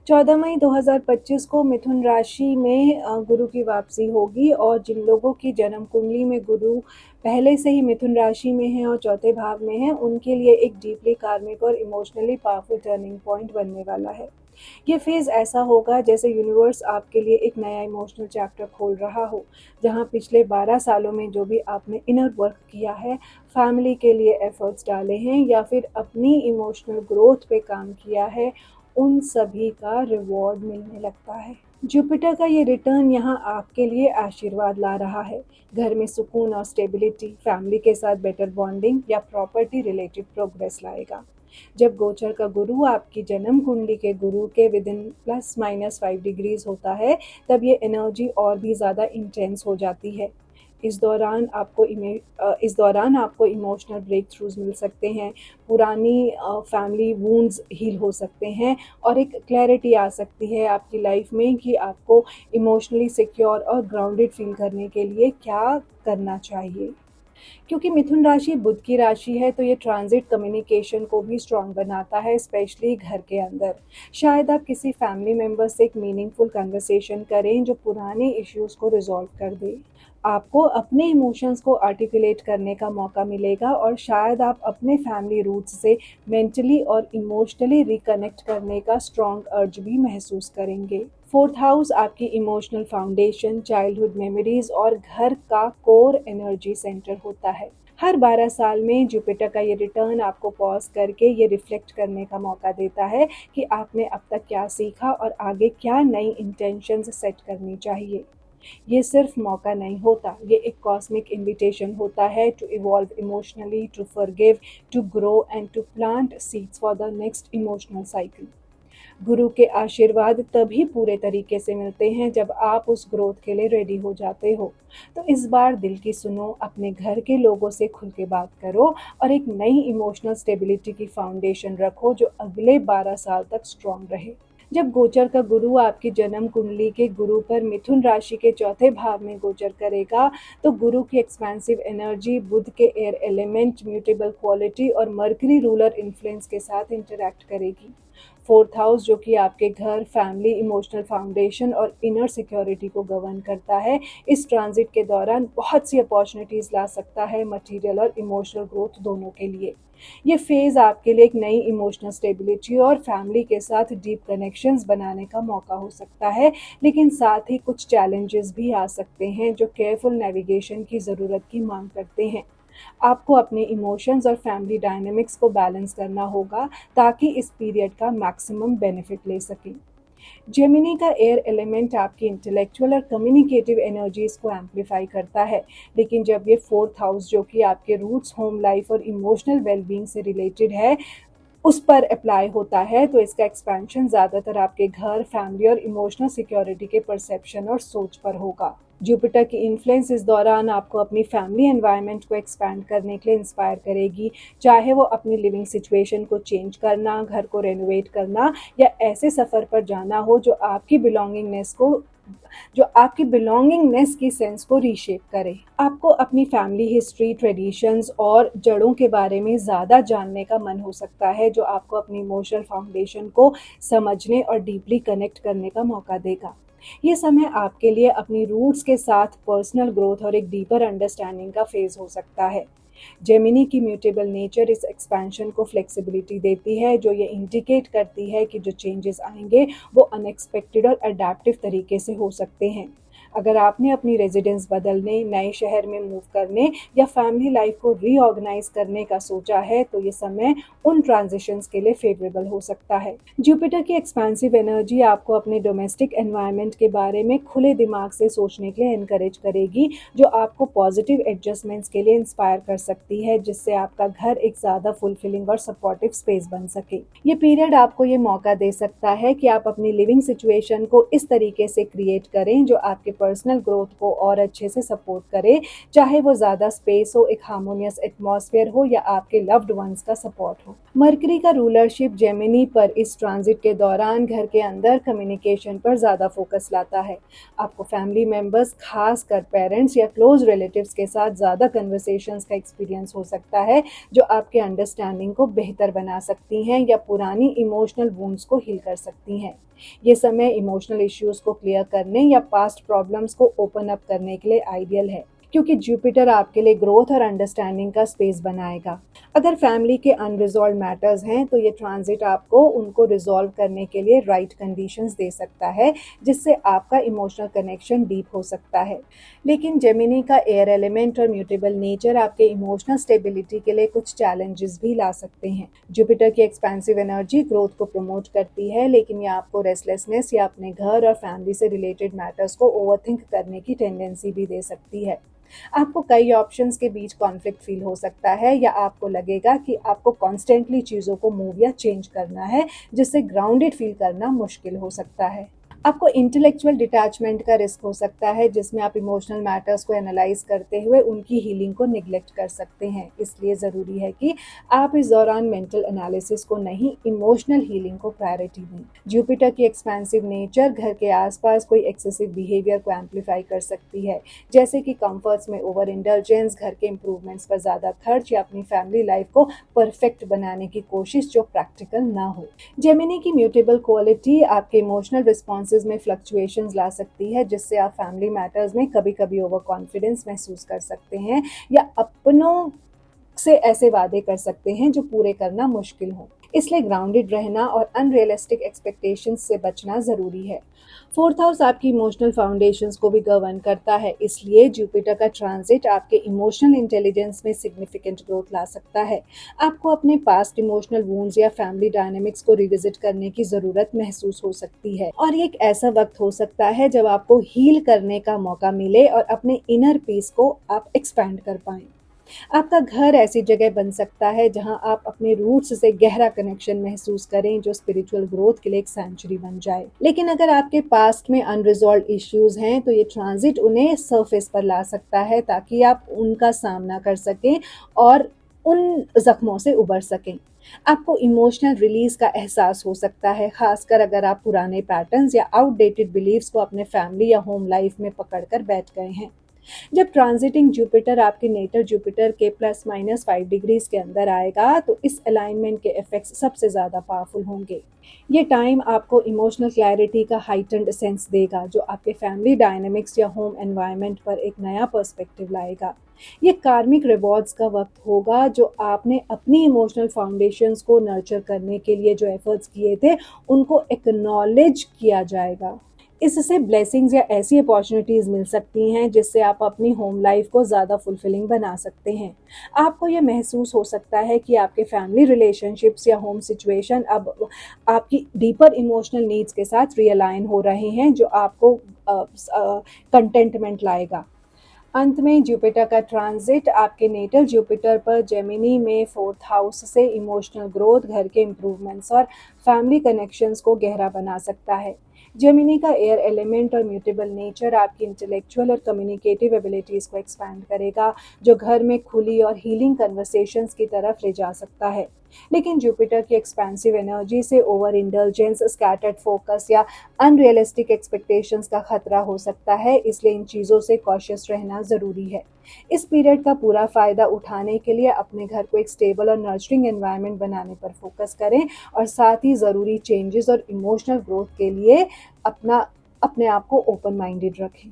14 मई 2025 को मिथुन राशि में गुरु की वापसी होगी और जिन लोगों की जन्म कुंडली में गुरु पहले से ही मिथुन राशि में है और चौथे भाव में है, उनके लिए एक डीपली कार्मिक और इमोशनली पावरफुल टर्निंग पॉइंट बनने वाला है। ये फेज ऐसा होगा जैसे यूनिवर्स आपके लिए एक नया इमोशनल चैप्टर खोल रहा हो, जहाँ पिछले 12 सालों में जो भी आपने इनर वर्क किया है, फैमिली के लिए एफर्ट्स डाले हैं या फिर अपनी इमोशनल ग्रोथ पे काम किया है, उन सभी का रिवॉर्ड मिलने लगता है। जुपिटर का ये रिटर्न यहाँ आपके लिए आशीर्वाद ला रहा है। घर में सुकून और स्टेबिलिटी, फैमिली के साथ बेटर बॉन्डिंग या प्रॉपर्टी रिलेटेड प्रोग्रेस लाएगा। जब गोचर का गुरु आपकी जन्म कुंडली के गुरु के विदिन +-5 डिग्रीज होता है, तब ये एनर्जी और भी ज़्यादा इंटेंस हो जाती है। इस दौरान आपको इमोशनल ब्रेक थ्रूज मिल सकते हैं, पुरानी फैमिली वूंड्स हील हो सकते हैं और एक क्लैरिटी आ सकती है आपकी लाइफ में कि आपको इमोशनली सिक्योर और ग्राउंडेड फील करने के लिए क्या करना चाहिए। क्योंकि मिथुन राशि बुध की राशि है, तो ये ट्रांजिट कम्युनिकेशन को भी स्ट्रॉन्ग बनाता है, स्पेशली घर के अंदर। शायद आप किसी फैमिली मेम्बर से एक मीनिंगफुल कन्वर्सेशन करें जो पुराने इश्यूज को रिजॉल्व कर दे। आपको अपने इमोशंस को आर्टिकुलेट करने का मौका मिलेगा और शायद आप अपने फैमिली रूट्स से मेंटली और इमोशनली रिकनेक्ट करने का स्ट्रॉन्ग अर्ज भी महसूस करेंगे। फोर्थ हाउस आपकी इमोशनल फाउंडेशन, चाइल्डहुड मेमोरीज और घर का कोर एनर्जी सेंटर होता है। हर 12 साल में जुपिटर का ये रिटर्न आपको पॉज करके ये रिफ्लेक्ट करने का मौका देता है कि आपने अब तक क्या सीखा और आगे क्या नई इंटेंशंस सेट करनी चाहिए। ये सिर्फ मौका नहीं होता, ये एक कॉस्मिक इन्विटेशन होता है to evolve emotionally, to forgive, to grow and to plant seeds for the next emotional cycle. गुरु के आशीर्वाद तभी पूरे तरीके से मिलते हैं जब आप उस ग्रोथ के लिए रेडी हो जाते हो। तो इस बार दिल की सुनो, अपने घर के लोगों से खुल के बात करो और एक नई इमोशनल स्टेबिलिटी की फाउंडेशन रखो जो अगले 12 साल तक स्ट्रॉन्ग रहे। जब गोचर का गुरु आपकी जन्म कुंडली के गुरु पर मिथुन राशि के चौथे भाव में गोचर करेगा, तो गुरु की एक्सपेंसिव एनर्जी बुध के एयर एलिमेंट, म्यूटेबल क्वालिटी और मर्करी रूलर इन्फ्लुएंस के साथ इंटरैक्ट करेगी। फोर्थ हाउस, जो कि आपके घर, फैमिली, इमोशनल फाउंडेशन और इनर सिक्योरिटी को गवर्न करता है, इस ट्रांजिट के दौरान बहुत सी अपॉर्चुनिटीज ला सकता है, मटेरियल और इमोशनल ग्रोथ दोनों के लिए। ये फेज आपके लिए एक नई इमोशनल स्टेबिलिटी और फैमिली के साथ डीप कनेक्शंस बनाने का मौका हो सकता है, लेकिन साथ ही कुछ चैलेंजेस भी आ सकते हैं जो केयरफुल नेविगेशन की ज़रूरत की मांग करते हैं। आपको अपने इमोशंस और फैमिली डायनामिक्स को बैलेंस करना होगा ताकि इस पीरियड का मैक्सिमम बेनिफिट ले सकें। जेमिनी का एयर एलिमेंट आपकी इंटेलेक्चुअल और कम्युनिकेटिव एनर्जीज को एम्पलीफाई करता है, लेकिन जब ये फोर्थ हाउस, जो कि आपके रूट्स, होम लाइफ और इमोशनल वेलबींग से रिलेटेड है, उस पर अप्लाई होता है, तो इसका एक्सपेंशन ज़्यादातर आपके घर, फैमिली और इमोशनल सिक्योरिटी के परसेप्शन और सोच पर होगा। जुपिटर की इन्फ्लुएंस इस दौरान आपको अपनी फैमिली एनवायरनमेंट को एक्सपैंड करने के लिए इंस्पायर करेगी, चाहे वो अपनी लिविंग सिचुएशन को चेंज करना, घर को रेनोवेट करना या ऐसे सफ़र पर जाना हो जो आपकी बिलोंगिंगनेस की सेंस को रीशेप करे। आपको अपनी फैमिली हिस्ट्री, ट्रेडिशंस और जड़ों के बारे में ज़्यादा जानने का मन हो सकता है, जो आपको अपनी इमोशनल फाउंडेशन को समझने और डीपली कनेक्ट करने का मौका देगा। ये समय आपके लिए अपनी रूट्स के साथ पर्सनल ग्रोथ और एक डीपर अंडरस्टैंडिंग का फेज हो सकता है। जेमिनी की म्यूटेबल नेचर इस एक्सपेंशन को फ्लेक्सिबिलिटी देती है, जो ये इंडिकेट करती है कि जो चेंजेस आएंगे वो अनएक्सपेक्टेड और अडेप्टिव तरीके से हो सकते हैं। अगर आपने अपनी रेजिडेंस बदलने, नए शहर में मूव करने या फैमिली लाइफ को रीऑर्गेनाइज करने का सोचा है, तो ये समय उन ट्रांजिशंस के लिए फेवरेबल हो सकता है। जुपिटर की एक्सपेंसिव एनर्जी आपको अपने डोमेस्टिक एनवायरनमेंट के बारे में खुले दिमाग से सोचने के लिए एनकरेज करेगी, जो आपको पॉजिटिव एडजस्टमेंट्स के लिए इंस्पायर कर सकती है, जिससे आपका घर एक ज़्यादा फुलफिलिंग और सपोर्टिव स्पेस बन सके। ये पीरियड आपको ये मौका दे सकता है कि आप अपनी लिविंग सिचुएशन को इस तरीके से क्रिएट करें जो आपके पर्सनल ग्रोथ को और अच्छे से सपोर्ट करे, चाहे वो ज़्यादा स्पेस हो, एक हार्मोनियस एटमॉस्फेयर हो या आपके लव्ड वंस का सपोर्ट हो। मरकरी का रूलरशिप जेमिनी पर इस ट्रांजिट के दौरान घर के अंदर कम्युनिकेशन पर ज़्यादा फोकस लाता है। आपको फैमिली मेंबर्स, खास कर पेरेंट्स या क्लोज रिलेटिव्स के साथ ज़्यादा कन्वर्सेशंस का एक्सपीरियंस हो सकता है, जो आपके अंडरस्टैंडिंग को बेहतर बना सकती हैं या पुरानी इमोशनल वुंड्स को हील कर सकती हैं। ये समय इमोशनल इश्यूज़ को क्लियर करने या पास्ट प्रॉब्लम्स को ओपन अप करने के लिए आइडियल है, क्योंकि जुपिटर आपके लिए ग्रोथ और अंडरस्टैंडिंग का स्पेस बनाएगा। अगर फैमिली के अनरिजॉल्व मैटर्स हैं, तो ये ट्रांजिट आपको उनको रिजॉल्व करने के लिए राइट कंडीशंस दे सकता है, जिससे आपका इमोशनल कनेक्शन डीप हो सकता है। लेकिन जेमिनी का एयर एलिमेंट और म्यूटेबल नेचर आपके इमोशनल स्टेबिलिटी के लिए कुछ चैलेंजेस भी ला सकते हैं। जुपिटर की एक्सपेंसिव एनर्जी ग्रोथ को प्रमोट करती है, लेकिन ये आपको रेस्टलेसनेस या अपने घर और फैमिली से रिलेटेड मैटर्स को ओवरथिंक करने की टेंडेंसी भी दे सकती है। आपको कई ऑप्शंस के बीच कॉन्फ्लिक्ट फील हो सकता है, या आपको लगेगा कि आपको कॉन्स्टेंटली चीज़ों को मूव या चेंज करना है, जिससे ग्राउंडेड फील करना मुश्किल हो सकता है। आपको इंटेलेक्चुअल डिटैचमेंट का रिस्क हो सकता है, जिसमें आप इमोशनल मैटर्स को एनालाइज करते हुए उनकी हीलिंग को निग्लेक्ट कर सकते हैं। इसलिए ज़रूरी है कि आप इस दौरान मेंटल एनालिसिस को नहीं, इमोशनल हीलिंग को प्रायोरिटी दें। जुपिटर की एक्सपेंसिव नेचर घर के आसपास कोई एक्सेसिव बिहेवियर को एम्पलीफाई कर सकती है, जैसे कि कंफर्ट्स में ओवर इंडल्जेंस, घर के इंप्रूवमेंट्स पर ज़्यादा खर्च या अपनी फैमिली लाइफ को परफेक्ट बनाने की कोशिश जो प्रैक्टिकल ना हो। जेमिनी की म्यूटेबल क्वालिटी आपके इमोशनल रिस्पॉन्सेज में फ्लक्चुएशंस ला सकती है, जिससे आप फैमिली मैटर्स में कभी-कभी ओवर कॉन्फिडेंस महसूस कर सकते हैं या अपनों से ऐसे वादे कर सकते हैं जो पूरे करना मुश्किल हो। इसलिए ग्राउंडेड रहना और अनरियलिस्टिक एक्सपेक्टेशंस से बचना ज़रूरी है। फोर्थ हाउस आपकी इमोशनल फाउंडेशंस को भी गवर्न करता है, इसलिए जुपिटर का ट्रांजिट आपके इमोशनल इंटेलिजेंस में सिग्निफिकेंट ग्रोथ ला सकता है। आपको अपने पास्ट इमोशनल वूंड्स या फैमिली डायनेमिक्स को रिविजिट करने की ज़रूरत महसूस हो सकती है, और ये एक ऐसा वक्त हो सकता है जब आपको हील करने का मौका मिले और अपने इनर पीस को आप एक्सपैंड कर पाएं। आपका घर ऐसी जगह बन सकता है जहां आप अपने रूट्स से गहरा कनेक्शन महसूस करें, जो स्पिरिचुअल ग्रोथ के लिए एक सेंचुरी बन जाए। लेकिन अगर आपके पास्ट में अनरिजॉल्व इश्यूज हैं, तो ये ट्रांजिट उन्हें सरफेस पर ला सकता है, ताकि आप उनका सामना कर सकें और उन जख्मों से उबर सकें। आपको इमोशनल रिलीज का एहसास हो सकता है, खासकर अगर आप पुराने पैटर्न्स या आउटडेटेड बिलीव्स को अपने फैमिली या होम लाइफ में पकड़कर बैठ गए हैं। जब ट्रांजिटिंग जुपिटर आपके नेटल जुपिटर के +-5 डिग्रीज के अंदर आएगा, तो इस अलाइनमेंट के इफेक्ट्स सबसे ज़्यादा पावरफुल होंगे। ये टाइम आपको इमोशनल क्लैरिटी का हाइटेंड सेंस देगा, जो आपके फैमिली डायनेमिक्स या होम एनवायरनमेंट पर एक नया पर्सपेक्टिव लाएगा। ये कार्मिक रिवॉर्ड्स का वक्त होगा, जो आपने अपनी इमोशनल फाउंडेशंस को नर्चर करने के लिए जो एफर्ट्स किए थे, उनको एक्नॉलेज किया जाएगा। इससे ब्लेसिंग्स या ऐसी अपॉर्चुनिटीज़ मिल सकती हैं, जिससे आप अपनी होम लाइफ को ज़्यादा फुलफिलिंग बना सकते हैं। आपको ये महसूस हो सकता है कि आपके फैमिली रिलेशनशिप्स या होम सिचुएशन अब आपकी डीपर इमोशनल नीड्स के साथ रियलाइन हो रहे हैं, जो आपको कंटेंटमेंट लाएगा। अंत में जुपिटर का ट्रांजिट आपके नेटल जुपिटर पर जेमिनी में फोर्थ हाउस से इमोशनल ग्रोथ, घर के इम्प्रूवमेंट्स और फैमिली कनेक्शंस को गहरा बना सकता है। जेमिनी का एयर एलिमेंट और म्यूटेबल नेचर आपकी इंटेलेक्चुअल और कम्युनिकेटिव एबिलिटीज़ को एक्सपैंड करेगा, जो घर में खुली और हीलिंग कन्वर्सेशंस की तरफ ले जा सकता है। लेकिन जुपिटर की एक्सपेंसिव एनर्जी से ओवर इंडल्जेंस, स्कैटर्ड फोकस या अनरियलिस्टिक एक्सपेक्टेशंस का खतरा हो सकता है, इसलिए इन चीज़ों से कॉशियस रहना ज़रूरी है। इस पीरियड का पूरा फ़ायदा उठाने के लिए अपने घर को एक स्टेबल और नर्चरिंग एनवायरनमेंट बनाने पर फोकस करें, और साथ ही ज़रूरी चेंजेस और इमोशनल ग्रोथ के लिए अपने आप को ओपन माइंडेड रखें।